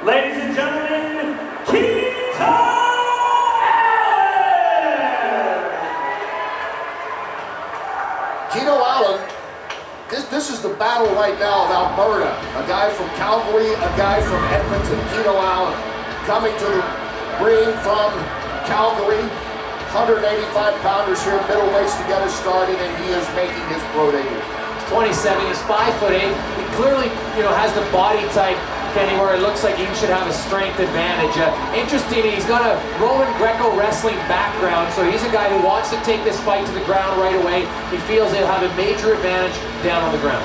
Ladies and gentlemen, Keto! Keto Allen, this is the battle right now of Alberta. A guy from Calgary, a guy from Edmonton. Keto Allen coming to the ring from Calgary. 185-pounders here, middleweights to get us started, and he is making his pro debut. 27, he's 5'8". He clearly, has the body type, Kenny, where it looks like he should have a strength advantage. Interesting, he's got a Roman Greco wrestling background, so he's a guy who wants to take this fight to the ground right away. He feels he'll have a major advantage down on the ground.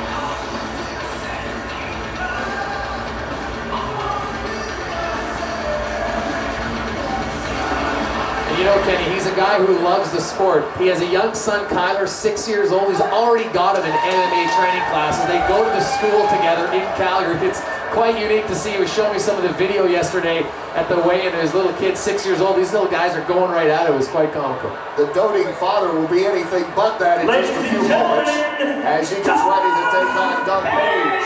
Kenny, he's a guy who loves the sport. He has a young son, Kyler, 6 years old. He's already got him in MMA training classes. They go to the school together in Calgary. It's quite unique to see. He was showing me some of the video yesterday at the weigh-in. His little kid, 6 years old. These little guys are going right at it. It was quite comical. The doting father will be anything but that in just a few moments as he gets ready to take on Doug Page.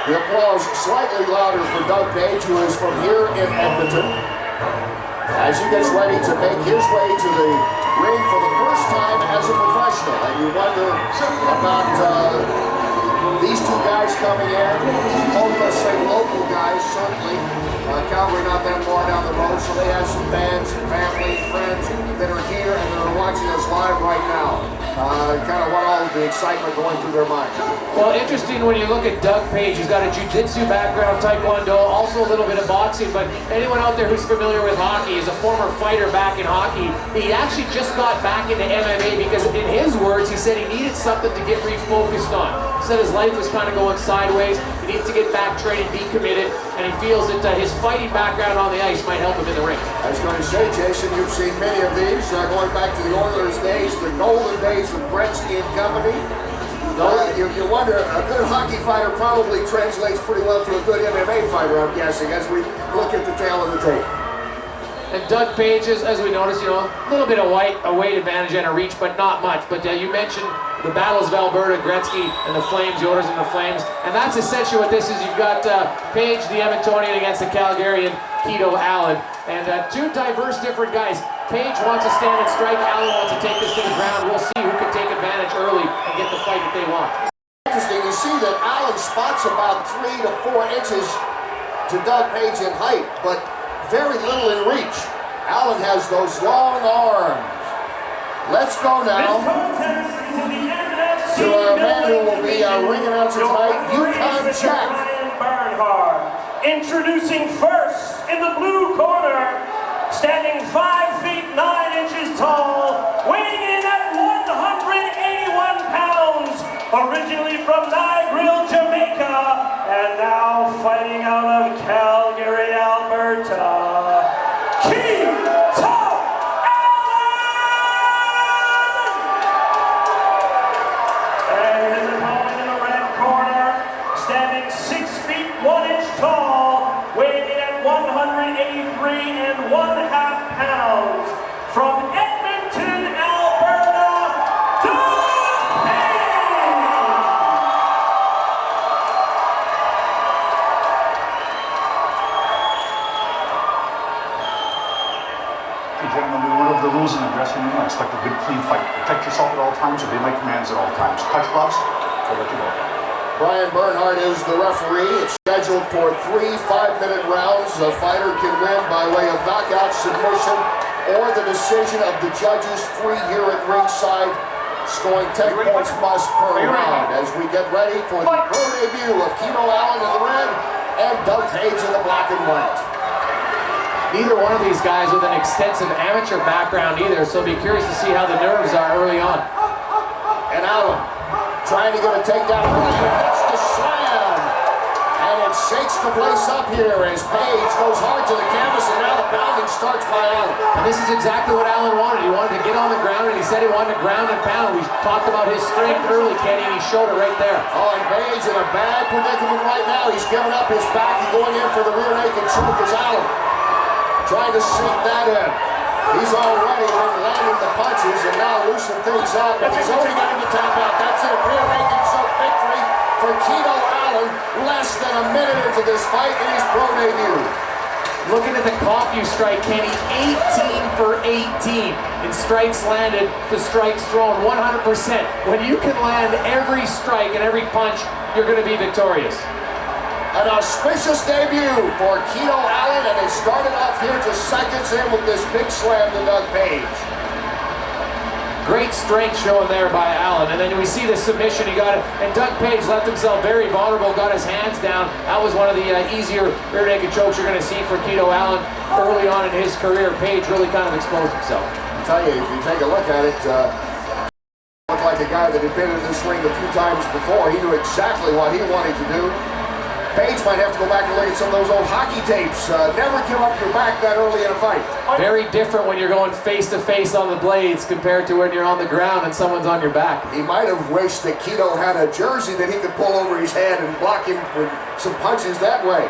The applause slightly louder for Doug Page, who is from here in Edmonton, as he gets ready to make his way to the ring for the first time as a professional. And you wonder about these two guys coming in, both, let's say, local guys, certainly. Calgary not that far down the road, so they have some fans, family, friends that are here and that are watching us live right now. Kind of what all of the excitement going through their minds. Well, interesting when you look at Doug Page. He's got a jiu-jitsu background, taekwondo, also a little bit of boxing, but anyone out there who's familiar with hockey is a former fighter back in hockey. He actually just got back into MMA because, in his words, he said he needed something to get refocused on. He said his life was kind of going sideways. He needs to get back training, be committed, and he feels that his fighting background on the ice might help him in the ring. I was going to say, Jason, you've seen many of these, going back to the Oilers days, the golden days of Gretzky and company. You wonder, a good hockey fighter probably translates pretty well to a good MMA fighter, I'm guessing, as we look at the tail of the tape. And Doug Page, as we noticed, a little bit of weight advantage and a reach, but not much. But you mentioned the battles of Alberta, Gretzky and the Flames, the Oilers and the Flames. And that's essentially what this is. You've got Page, the Edmontonian, against the Calgarian, Keto Allen. And two diverse, different guys. Page wants to stand and strike. Allen wants to take this to the ground. We'll see who can take advantage early and get the fight that they want. Interesting, you see that Allen spots about 3 to 4 inches to Doug Page in height, but very little in reach. Allen has those long arms. Let's go now to our man who will be our ring announcer tonight, Yukon Jack. Introducing first in the blue corner, standing 5 feet 9 inches tall, weighing in at 181 pounds, originally from Niagara, Jamaica, and now fighting out of Calgary, Alberta, Keto Allen! And his opponent in the red corner, standing 6 feet 1 inch tall, weighing in at 183 1/2 pounds, from Edmonton, Alberta, Doug Page! Hey gentlemen, we went over the rules in the dressing room. I expect a good, clean fight. Protect yourself at all times, obey my commands at all times. Touch gloves, I'll let you go. Brian Bernhardt is the referee. It's scheduled for 3 5-minute rounds. A fighter can win by way of knockout, submission, or the decision of the judges. 3 here at ringside, scoring 10 points plus per round. As we get ready for the pro debut of Keto Allen in the red and Doug Page in the black and white. Neither one of these guys with an extensive amateur background either, so be curious to see how the nerves are early on. And Allen trying to get a takedown. Hits the slam. And it shakes the place up here as Page goes hard to the canvas, and now the pounding starts by Allen. And this is exactly what Allen wanted. He wanted to get on the ground, and he said he wanted to ground and pound. We talked about his strength early, Kenny, and he showed it right there. Oh, and Page in a bad predicament right now. He's giving up his back and going in for the rear naked choke as Allen trying to sneak that in. He's already landing the punches and now loosen things up, and he's only getting to tap out. That's it, rear naked choke victory for Keto Allen. Allen less than a minute into this fight in his pro debut. Looking at the CompuStrike, Kenny, 18 for 18 in strikes landed to strikes thrown, 100%. When you can land every strike and every punch, you're going to be victorious. An auspicious debut for Keto Allen, and they started off here just seconds in with this big slam to Doug Page. Great strength showing there by Allen, and then we see the submission he got, and Doug Page left himself very vulnerable, got his hands down. That was one of the easier rear naked chokes you're going to see for Keto Allen early on in his career. Page really kind of exposed himself. I'll tell you, if you take a look at it, looked like a guy that had been in this ring a few times before. He knew exactly what he wanted to do. Page might have to go back and look at some of those old hockey tapes. Never give up your back that early in a fight. Very different when you're going face to face on the blades compared to when you're on the ground and someone's on your back. He might have wished that Keto had a jersey that he could pull over his head and block him for some punches that way.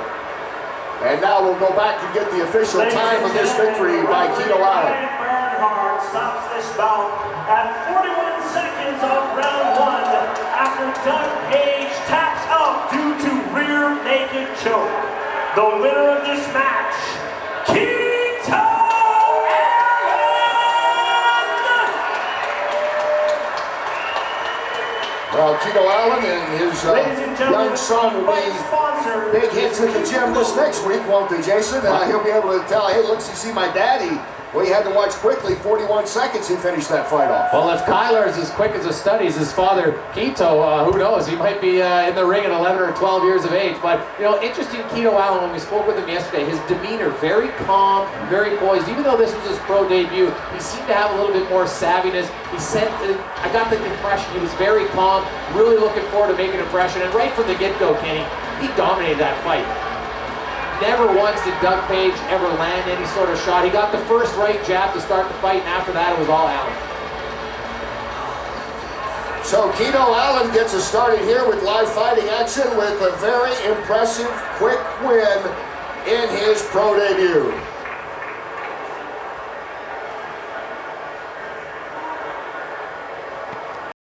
And now we'll go back and get the official time of this victory by Keto Allen. Bernhardt stops this bout at 41 seconds of round 1 after Doug Page taps out due to rear naked choke. The winner of this match, Keto Allen! Well, Keto Allen and his young son will be big hits in the gym this next week, won't they, Jason? He'll be able to tell, hey, look, you see my daddy. Well, you had to watch quickly, 41 seconds he finished that fight off. Well, if Kyler is as quick as his studies, his father, Keto, who knows? He might be in the ring at 11 or 12 years of age. But, you know, interesting Keto Allen, when we spoke with him yesterday, his demeanor, very calm, very poised. Even though this was his pro debut, he seemed to have a little bit more savviness. He said, I got the impression he was very calm, really looking forward to making an impression. And right from the get-go, Kenny, he dominated that fight. Never once did Doug Page ever land any sort of shot. He got the first right jab to start the fight, and after that it was all Allen. So Keto Allen gets us started here with live fighting action with a very impressive quick win in his pro debut.